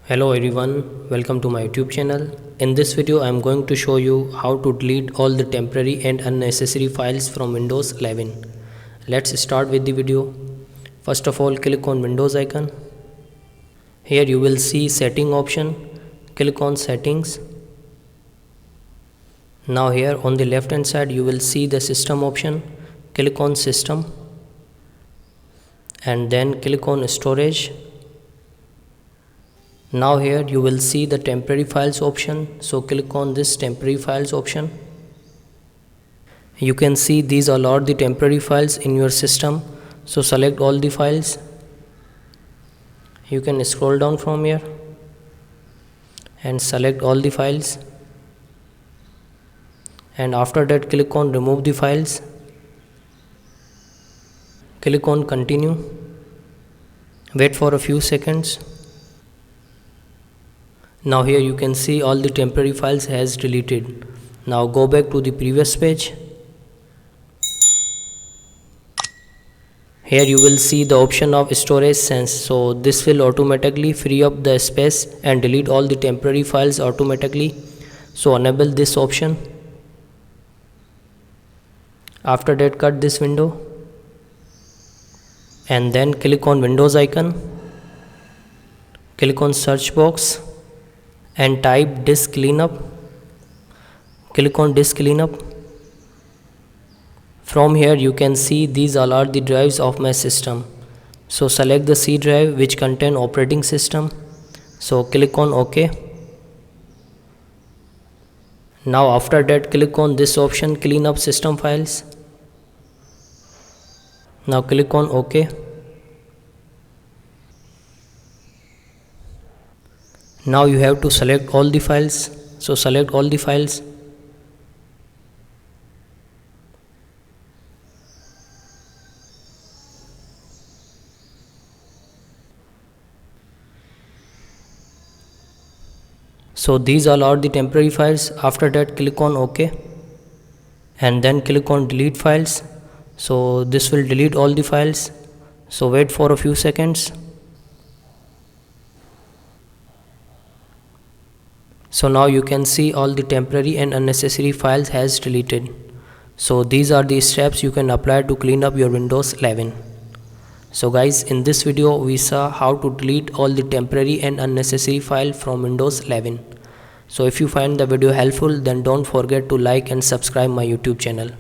Hello everyone, welcome to my YouTube channel. In this video I am going to show you how to delete all the temporary and unnecessary files from Windows 11. Let's start with the video. First of all, click on Windows icon. Here you will see setting option. Click on settings. Now here on the left hand side you will see the system option. Click on system and then click on storage. Now here you will see the temporary files option, so click on this temporary files option. You can see these are all the temporary files in your system, so select all the files. You can scroll down from here and select all the files, and after that click on remove the files. Click on continue. Wait for a few seconds. Now here you can see all the temporary files has deleted. Now go back to the previous page. Here you will see the option of storage sense, so this will automatically free up the space and delete all the temporary files automatically. So enable this option. After that cut this window and then click on Windows icon. Click on search box and type disk cleanup. Click on disk cleanup. From here you can see these all are the drives of my system. So select the C drive which contain operating system. So click on OK. Now after that click on this option, clean up system files. Now click on OK. Now you have to select all the files, so select all the files. So these all are the temporary files. After that click on OK and then click on delete files. So this will delete all the files, so wait for a few seconds. So now you can see all the temporary and unnecessary files has deleted. So these are the steps you can apply to clean up your Windows 11. So guys, in this video we saw how to delete all the temporary and unnecessary file from Windows 11. So if you find the video helpful, then don't forget to like and subscribe my YouTube channel.